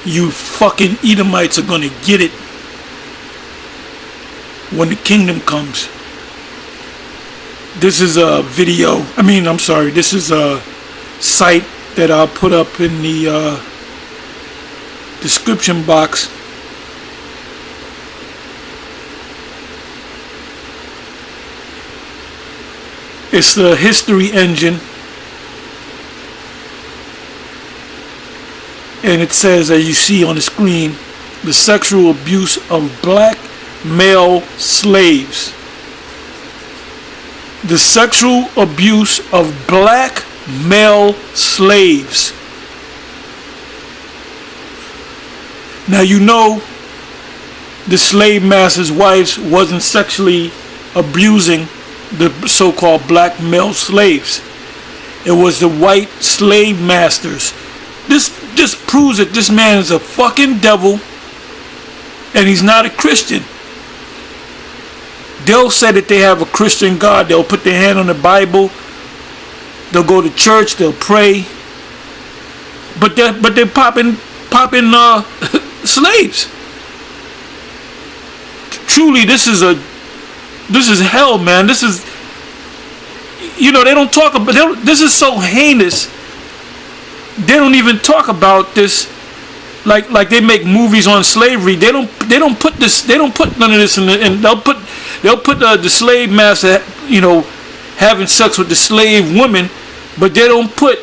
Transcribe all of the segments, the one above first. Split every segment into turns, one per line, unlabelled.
You fucking Edomites are gonna get it when the kingdom comes. This is a video. This is a site that I'll put up in the description box. It's the history engine. And it says, as you see on the screen, the sexual abuse of black male slaves. The sexual abuse of black male slaves. Now you know the slave masters' wives wasn't sexually abusing the so-called black male slaves. It was the white slave masters. This proves that this man is a fucking devil and he's not a Christian. They'll say that they have a Christian God. They'll put their hand on the Bible. They'll go to church. They'll pray. But they're popping slaves. Truly, this is hell, man. This is, they don't talk about. This is so heinous. They don't even talk about this. Like they make movies on slavery. They don't put this. They don't put none of this in. And they'll put the slave master, having sex with the slave woman, but they don't put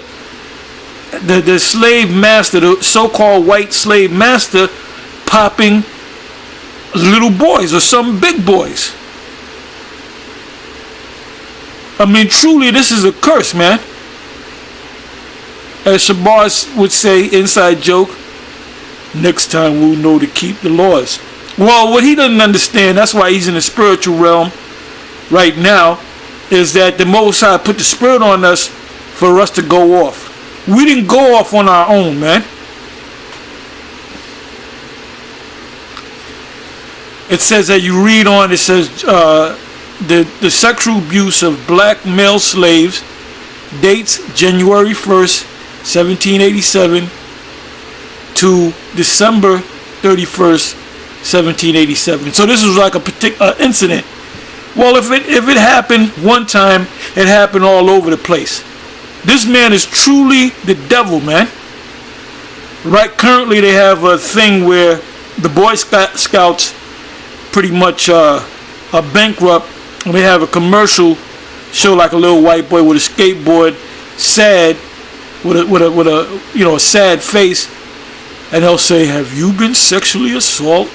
the slave master, the so-called white slave master, popping little boys or some big boys. Truly, this is a curse, man. As Shabazz would say, inside joke, next time we'll know to keep the laws. Well, what he doesn't understand, that's why he's in the spiritual realm right now, is that the Most High put the Spirit on us for us to go off. We didn't go off on our own, man. It says that you read on, it says the sexual abuse of black male slaves dates January 1st, 1787 to December 31st, 1787. So this was like a particular incident. Well, if it happened one time, it happened all over the place. This man is truly the devil, man. Right, currently they have a thing where the Boy Scouts pretty much are bankrupt, and they have a commercial show like a little white boy with a skateboard, sad, with a sad face, and they'll say, "Have you been sexually assaulted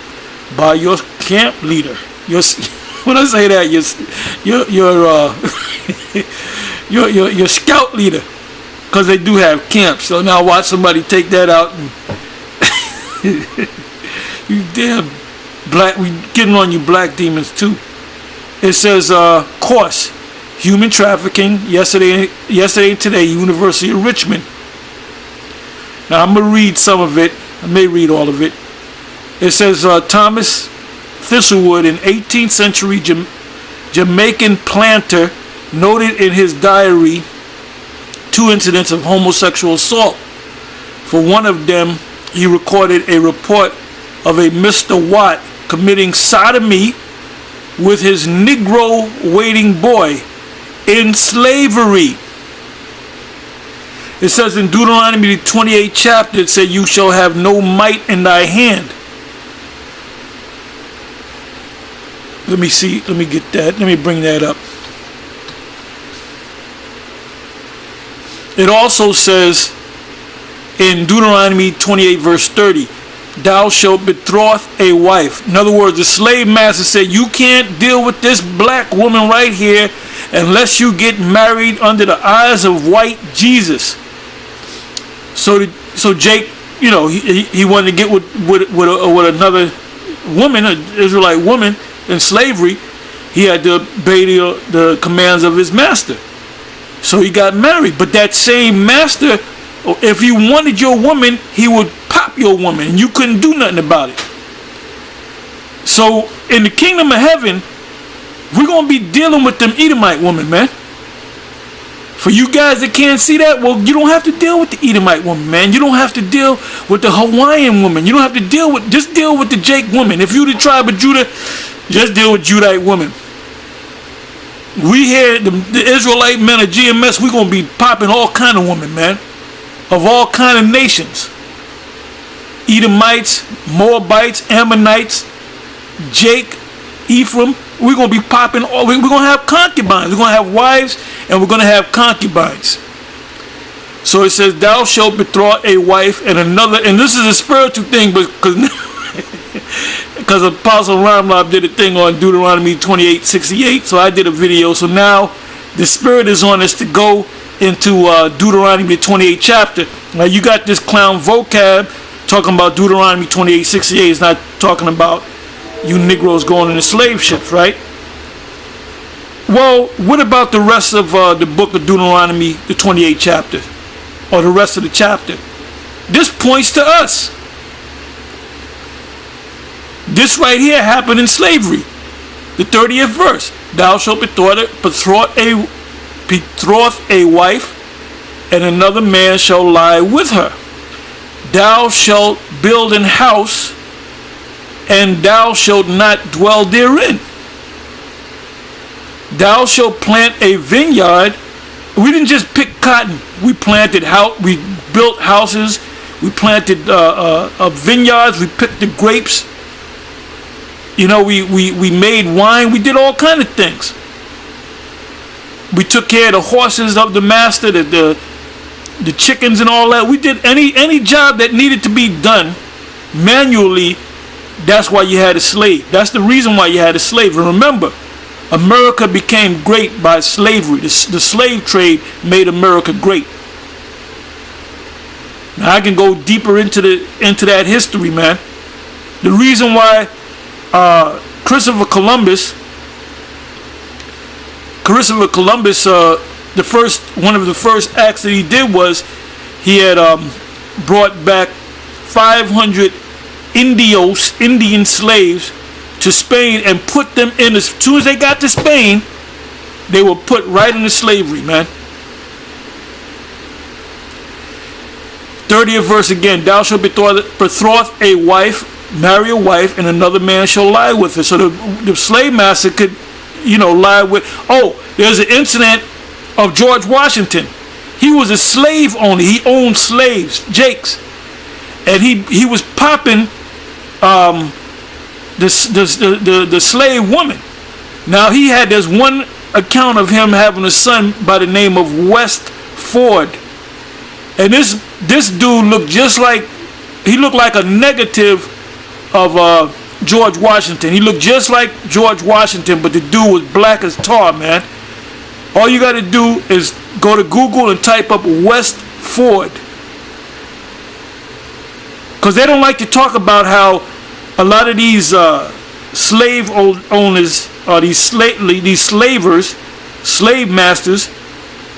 by your camp leader?" When I say that, your scout leader, because they do have camps. So now watch somebody take that out and you damn black, we getting on you black demons too. It says course, human trafficking, yesterday and today, University of Richmond. Now I'm gonna read some of it. I may read all of it. It says Thomas Thistlewood, an 18th century Jamaican planter, noted in his diary 2 incidents of homosexual assault. For one of them, he recorded a report of a Mr. Watt committing sodomy with his Negro waiting boy in slavery. It says in Deuteronomy 28 chapter, it said, "You shall have no might in thy hand." Let me see, let me get that, let me bring that up. It also says in Deuteronomy 28 verse 30, "Thou shalt betroth a wife." In other words, the slave master said, you can't deal with this black woman right here unless you get married under the eyes of white Jesus. So Jake, he wanted to get with another woman, an Israelite woman in slavery. He had to obey the commands of his master. So he got married. But that same master, if he wanted your woman, he would pop your woman, and you couldn't do nothing about it. So in the kingdom of heaven, we're going to be dealing with them Edomite women, man. For you guys that can't see that, well, you don't have to deal with the Edomite woman, man. You don't have to deal with the Hawaiian woman. You don't have to deal with, just deal with the Jake woman. If you the tribe of Judah, just deal with Judite women. We here, the Israelite men of GMS, we gonna be popping all kind of women, man, of all kind of nations. Edomites, Moabites, Ammonites, Jake, Ephraim. We're going to be popping all. We're going to have concubines. We're going to have wives, and we're going to have concubines. So it says, thou shalt betroth a wife and another. And this is a spiritual thing, because Apostle Ramlab did a thing on Deuteronomy 28:68. So I did a video. So now the spirit is on us to go into Deuteronomy 28 chapter. Now you got this clown vocab talking about Deuteronomy 28:68. It's not talking about you Negroes going into slave ships, right? Well, what about the rest of the book of Deuteronomy, the 28th chapter, or the rest of the chapter? This points to us. This right here happened in slavery. The 30th verse. Thou shalt betroth a wife, and another man shall lie with her. Thou shalt build an house, and thou shalt not dwell therein. Thou shalt plant a vineyard. We didn't just pick cotton. We planted we built houses. We planted vineyards. We picked the grapes. You know, we made wine. We did all kind of things. We took care of the horses of the master, the chickens and all that. We did any job that needed to be done manually. That's why you had a slave. That's the reason why you had a slave. And remember, America became great by slavery. The slave trade made America great. Now I can go deeper into that history, man. The reason why Christopher Columbus, one of the first acts that he did was he had brought back 500 Indian slaves to Spain and put them in. As soon as they got to Spain, they were put right into slavery, man. 30th verse again. Thou shalt betroth a wife, marry a wife, and another man shall lie with her. So the slave master could, lie with. Oh, there's an incident of George Washington. He was a slave owner. He owned slaves, Jakes, and he was popping the slave woman. Now he had this one account of him having a son by the name of West Ford, and this dude looked like a negative of George Washington. He looked just like George Washington, but the dude was black as tar, man. All you got to do is go to Google and type up West Ford, because they don't like to talk about how a lot of these slave owners, or these slavers, slave masters,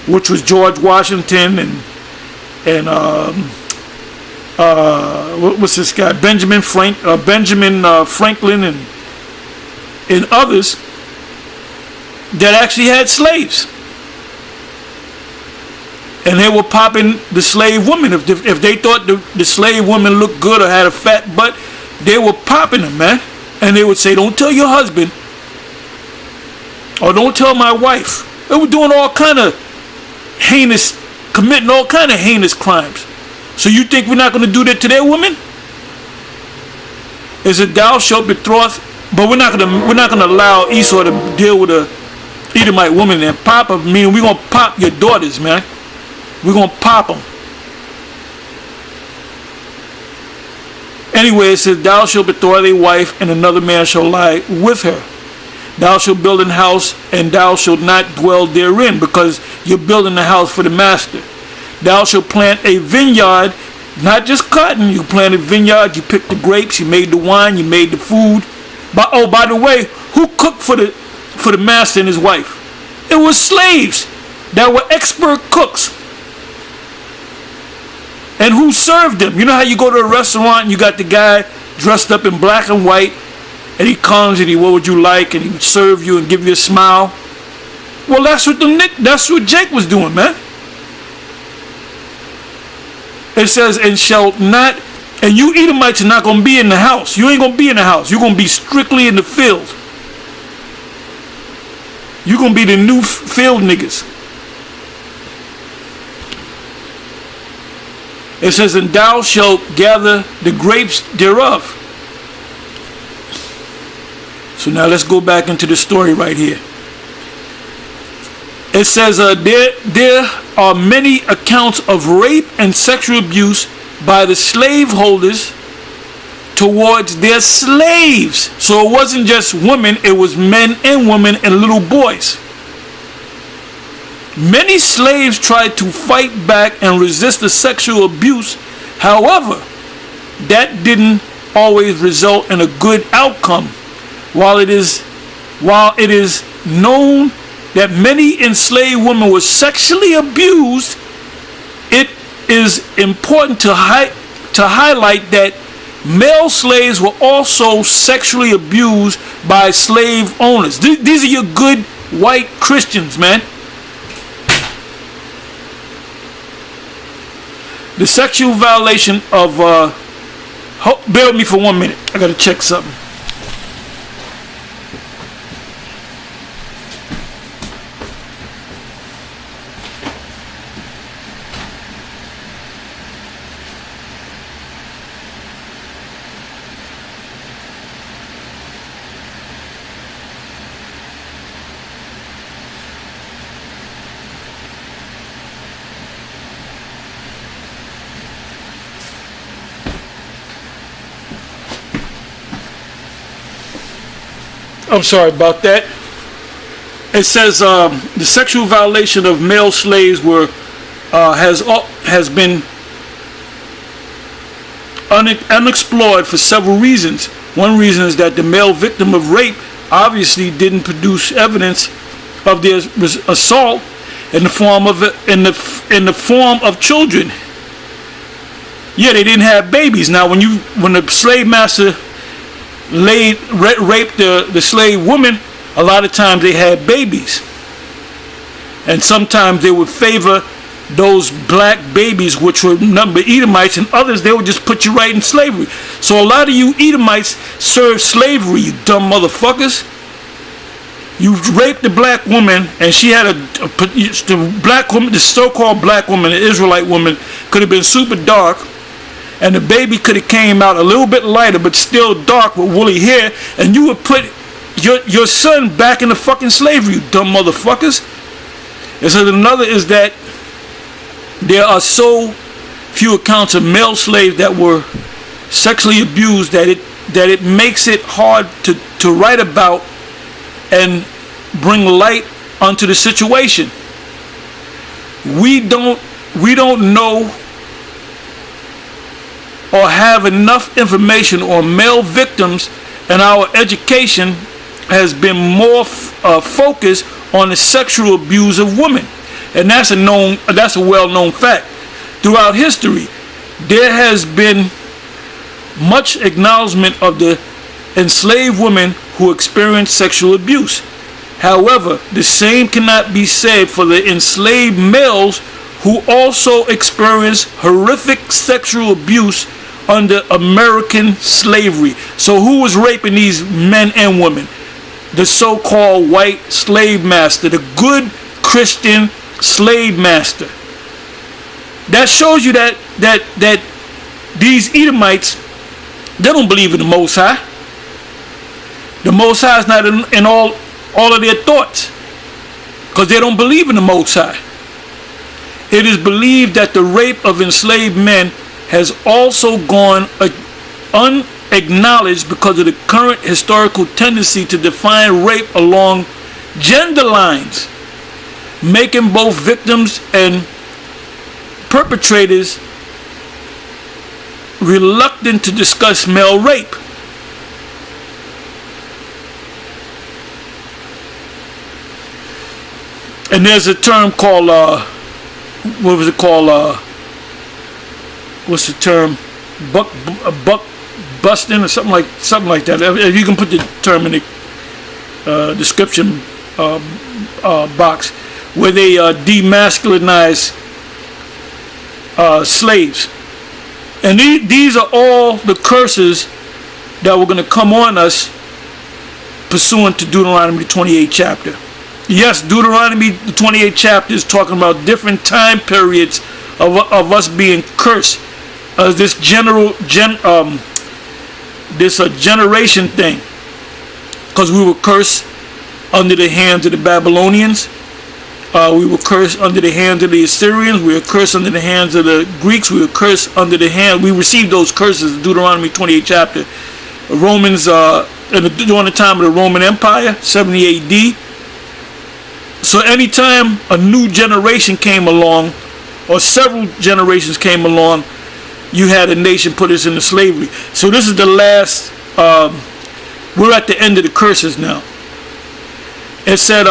which was George Washington and what's this guy, Benjamin Franklin and others, that actually had slaves, and they were popping the slave woman. If they thought the slave woman looked good or had a fat butt, they were popping them, man. And they would say, don't tell your husband, or don't tell my wife. They were doing all kind of committing all kind of heinous crimes. So you think we're not going to do that to their women? Is it thou shalt betroth? But we're not going to allow Esau to deal with a Edomite woman and pop her. Meaning we're going to pop your daughters, man. We're going to pop them. Anyway, it says, thou shalt betroth a wife, and another man shall lie with her. Thou shalt build an house, and thou shalt not dwell therein, because you're building a house for the master. Thou shalt plant a vineyard, not just cotton. You planted a vineyard, you picked the grapes, you made the wine, you made the food. But by the way, who cooked for the master and his wife? It was slaves that were expert cooks. And who served them? You know how you go to a restaurant and you got the guy dressed up in black and white, and he comes and what would you like, and he would serve you and give you a smile. Well, that's what Jake was doing, man. It says, and shall not, and you Edomites are not going to be in the house. You ain't going to be in the house. You're going to be strictly in the field. You're going to be the new field niggas. It says, and thou shalt gather the grapes thereof. So now let's go back into the story right here. It says, there are many accounts of rape and sexual abuse by the slaveholders towards their slaves. So it wasn't just women, it was men and women and little boys. Many slaves tried to fight back and resist the sexual abuse. However, that didn't always result in a good outcome. While it is known that many enslaved women were sexually abused, it is important to highlight that male slaves were also sexually abused by slave owners. These are your good white Christians, man. The sexual violation of bear with me for 1 minute. I gotta check something. I'm sorry about that. It says the sexual violation of male slaves has been unexplored for several reasons. One reason is that the male victim of rape obviously didn't produce evidence of their assault in the form of children. Yeah, they didn't have babies. Now, when the slave master raped the slave woman, a lot of times they had babies, and sometimes they would favor those black babies, which were number Edomites, and others they would just put you right in slavery. So a lot of you Edomites served slavery, you dumb motherfuckers. You raped the black woman, and she had the black woman, the so-called black woman, the Israelite woman, could have been super dark. And the baby could have came out a little bit lighter, but still dark with woolly hair, and you would put your son back in the fucking slavery, you dumb motherfuckers. And so another is that there are so few accounts of male slaves that were sexually abused that it makes it hard to write about and bring light onto the situation. We don't know or have enough information on male victims, and our education has been more focused on the sexual abuse of women, and that's a well-known fact. Throughout history, there has been much acknowledgement of the enslaved women who experienced sexual abuse. However, the same cannot be said for the enslaved males who also experienced horrific sexual abuse under American slavery. So who was raping these men and women? The so-called white slave master, the good Christian slave master. That shows you that these Edomites, they don't believe in the Most High. The Most High is not in all of their thoughts, because they don't believe in the Most High. It is believed that the rape of enslaved men has also gone unacknowledged because of the current historical tendency to define rape along gender lines, making both victims and perpetrators reluctant to discuss male rape. And there's a term called what was it called? What's the term? Buck busting or something like that. If you can put the term in the description box, where they demasculinize slaves. And these are all the curses that were going to come on us pursuant to Deuteronomy 28 chapter. Yes, Deuteronomy the 28th chapter is talking about different time periods of us being cursed. This generation thing, because we were cursed under the hands of the Babylonians, we were cursed under the hands of the Assyrians, we were cursed under the hands of the Greeks, we were cursed under the hand. We received those curses in Deuteronomy 28 chapter. Romans, during the time of the Roman Empire, 70 AD. So anytime a new generation came along, or several generations came along, you had a nation put us into slavery. So this is the last, we're at the end of the curses now. It said,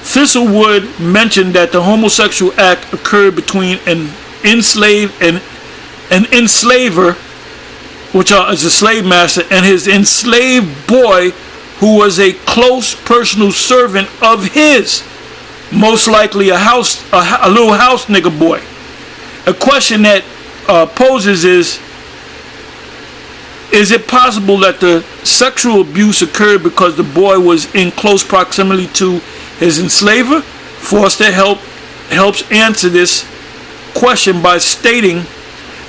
Thistlewood mentioned that the homosexual act occurred between an enslaved and an enslaver, which is a slave master, and his enslaved boy, who was a close personal servant of his, most likely a little house nigger boy. A question that poses is it possible that the sexual abuse occurred because the boy was in close proximity to his enslaver? Forster helps answer this question by stating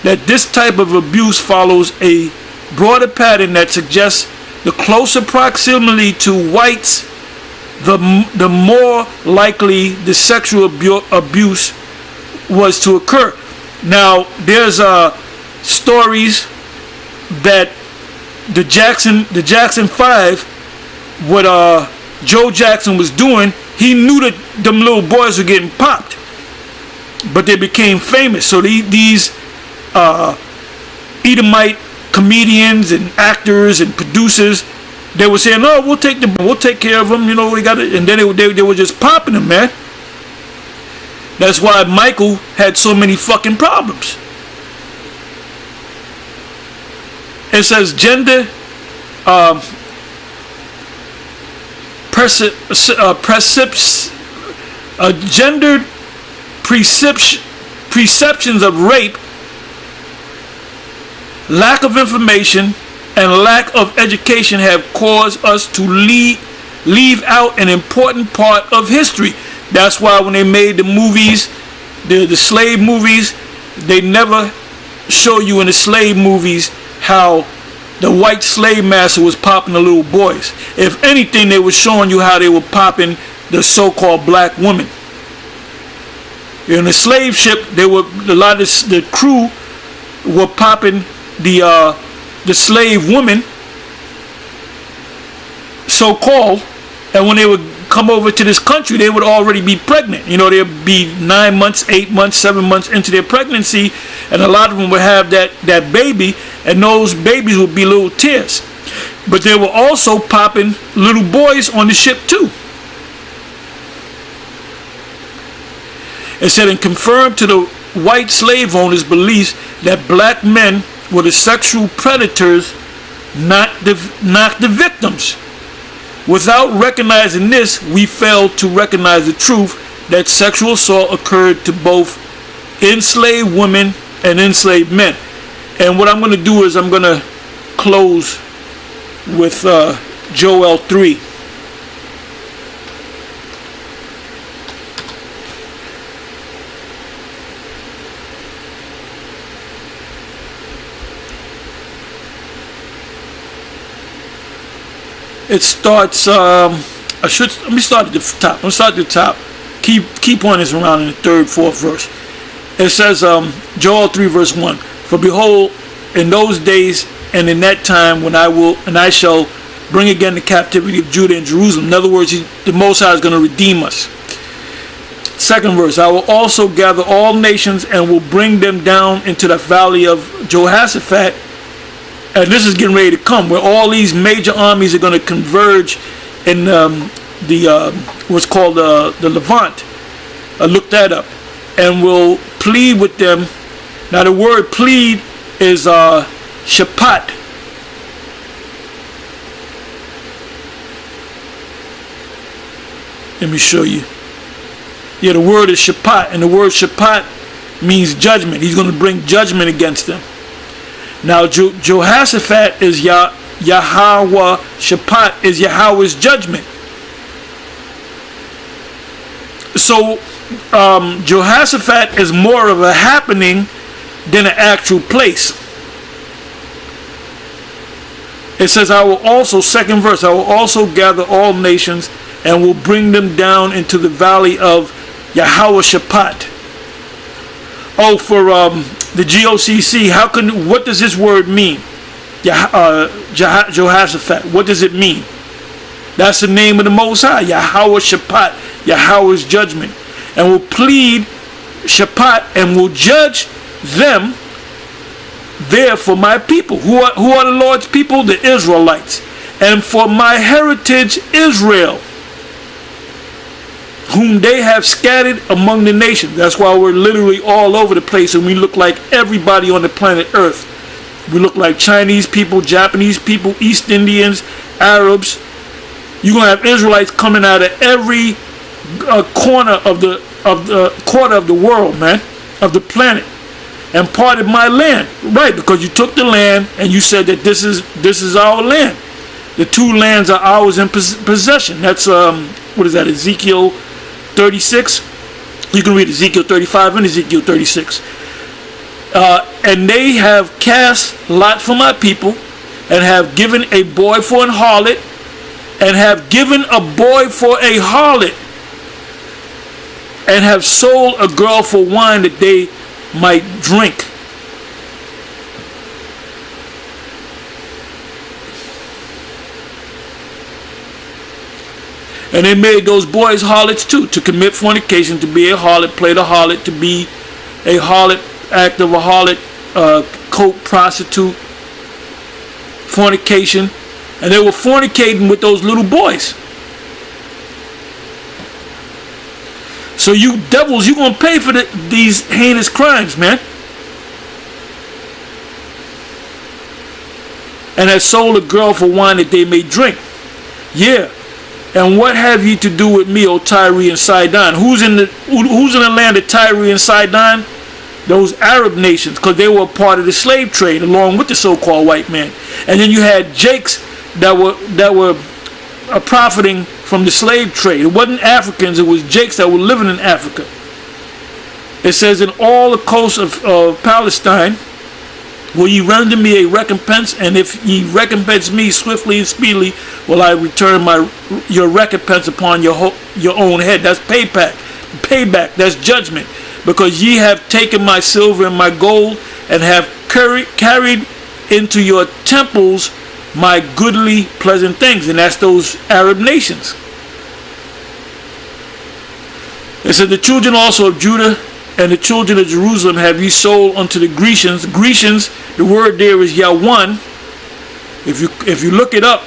that this type of abuse follows a broader pattern that suggests the closer proximity to whites, the more likely the sexual abuse was to occur. Now, there's stories that the Jackson 5, what Joe Jackson was doing, he knew that them little boys were getting popped, but they became famous. So these Edomite comedians and actors and producers, they were saying, "Oh, we'll take care of them. You know, we got it." And then they were just popping them, man. That's why Michael had so many fucking problems. It says gendered perceptions of rape, lack of information, and lack of education have caused us to leave out an important part of history. That's why when they made the movies, the slave movies, they never show you in the slave movies how the white slave master was popping the little boys. If anything, they were showing you how they were popping the so-called black women. In the slave ship, a lot of the crew were popping the slave woman, so-called, and when they would come over to this country, they would already be pregnant. You know, they'd be 9 months, 8 months, 7 months into their pregnancy, and a lot of them would have that baby, and those babies would be little tears. But they were also popping little boys on the ship too. It said, and confirmed to the white slave owners' beliefs that black men were the sexual predators, not the victims. Without recognizing this, we failed to recognize the truth that sexual assault occurred to both enslaved women and enslaved men. And what I'm going to do is I'm going to close with Joel 3. It starts, let me start at the top. I'm going to start at the top. Key point is around in the 3rd, 4th verse. It says, Joel 3 verse 1, for behold, in those days and in that time when I shall bring again the captivity of Judah and Jerusalem. In other words, the Most High is going to redeem us. 2nd verse, I will also gather all nations and will bring them down into the valley of Jehoshaphat. And this is getting ready to come, where all these major armies are going to converge in what's called the Levant. Look that up. And will plead with them. Now the word plead is shapat. Let me show you. Yeah, the word is Shaphat, and the word Shaphat means judgment. He's going to bring judgment against them. Now, Jehoshaphat is Yahweh. Shaphat is Yahweh's judgment. So, Jehoshaphat is more of a happening than an actual place. It says, I will also, second verse, I will also gather all nations and will bring them down into the valley of Yahweh Shaphat. Oh, for the GOCC, what does this word mean? Jehoshaphat, what does it mean? That's the name of the Most High, Yahweh Shaphat, Yahweh's judgment. And will plead Shaphat and will judge them there for my people. Who are the Lord's people? The Israelites. And for my heritage Israel, whom they have scattered among the nations. That's why we're literally all over the place and we look like everybody on the planet Earth. We look like Chinese people, Japanese people, East Indians, Arabs. You're going to have Israelites coming out of every corner of the world, man, of the planet, and parted my land. Right, because you took the land and you said that this is our land. The two lands are ours in possession. That's what is that, Ezekiel 36? You can read Ezekiel 35 and Ezekiel 36. And they have cast lot for my people, and have given a boy for an harlot, and have given a boy for a harlot, and have sold a girl for wine that they might drink. And they made those boys harlots too, to commit fornication, to be a harlot, play the harlot, to be a harlot, act of a harlot, coat, prostitute, fornication. And they were fornicating with those little boys. So you devils, you're going to pay for these heinous crimes, man. And have sold a girl for wine that they may drink. Yeah. And what have ye to do with me, O Tyre and Sidon? Who's in the land of Tyre and Sidon? Those Arab nations, because they were a part of the slave trade along with the so-called white man. And then you had Jakes that were profiting from the slave trade. It wasn't Africans, it was Jakes that were living in Africa. It says, in all the coasts of Palestine will ye render me a recompense, and if ye recompense me swiftly and speedily, will I return your recompense upon your own head. That's payback, that's judgment. Because ye have taken my silver and my gold, and have carried into your temples my goodly pleasant things. And that's those Arab nations. It said, the children also of Judah and the children of Jerusalem have ye sold unto the Grecians. Grecians, the word there is Yawan. If you look it up,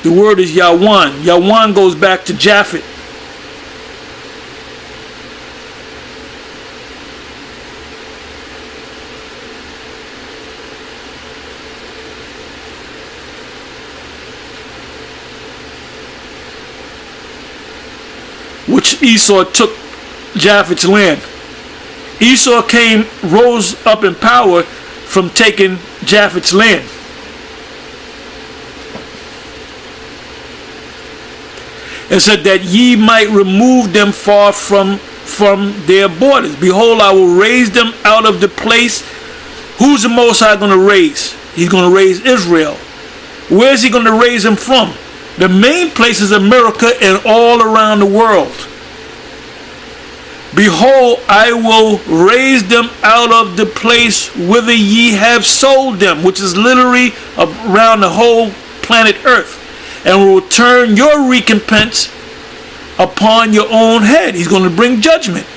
the word is Yawan. Yawan goes back to Japhet. Which Esau took Japhet's land. Esau rose up in power from taking Japhet's land. And said that ye might remove them far from their borders. Behold, I will raise them out of the place. Who's the Most High going to raise? He's going to raise Israel. Where's he going to raise them from? The main place is America and all around the world. Behold, I will raise them out of the place whither ye have sold them, which is literally around the whole planet Earth, and will turn your recompense upon your own head. He's going to bring judgment.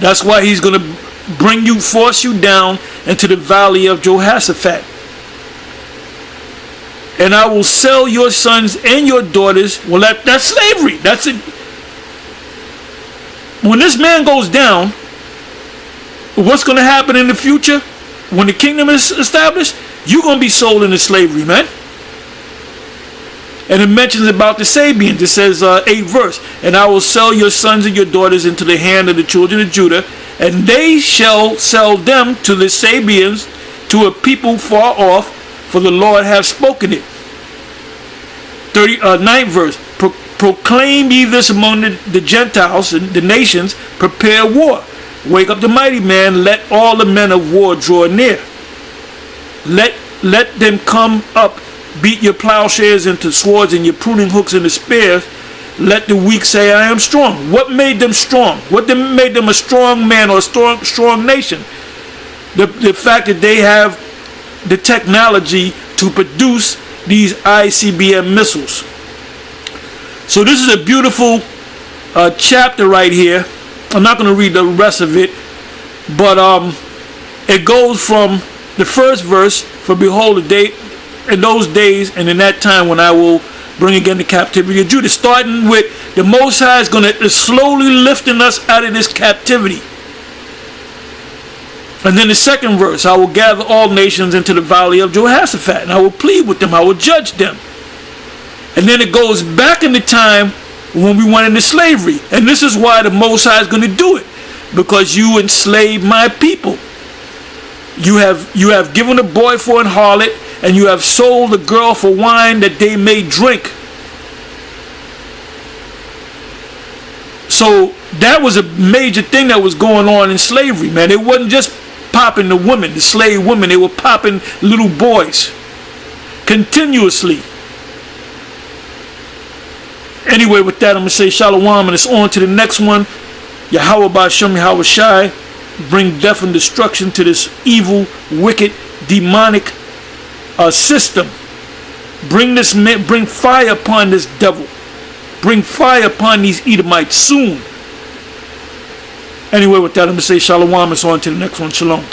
That's why he's going to force you down into the valley of Jehoshaphat. And I will sell your sons and your daughters. Well, that's slavery. That's it. When this man goes down, what's going to happen in the future? When the kingdom is established, you're going to be sold into slavery, man. And it mentions about the Sabians. It says, 8th verse, and I will sell your sons and your daughters into the hand of the children of Judah, and they shall sell them to the Sabians, to a people far off, for the Lord hath spoken it. 9th verse, proclaim ye this among the Gentiles and the nations, prepare war. Wake up the mighty man, let all the men of war draw near. Let them come up, beat your plowshares into swords and your pruning hooks into spears. Let the weak say, I am strong. What made them strong? What made them a strong man or a strong nation? The fact that they have the technology to produce these ICBM missiles. So this is a beautiful chapter right here. I'm not going to read the rest of it, but it goes from the first verse, for behold, the day in those days and in that time when I will bring again the captivity of Judah, starting with the Most High is going to slowly lifting us out of this captivity. And then the second verse, I will gather all nations into the valley of Jehoshaphat, and I will plead with them, I will judge them. And then it goes back in the time when we went into slavery. And this is why the Most High is going to do it, because you enslaved my people. You have given a boy for an harlot, and you have sold a girl for wine that they may drink. So that was a major thing that was going on in slavery, man. It wasn't just popping the women, the slave women. They were popping little boys continuously. Anyway, with that, I'm going to say shalom, and it's on to the next one. Yahweh Ba'Shem Yahweh Shai, bring death and destruction to this evil, wicked, demonic system. Bring fire upon this devil. Bring fire upon these Edomites soon. Anyway, with that, I'm going to say shalom. It's on to the next one. Shalom.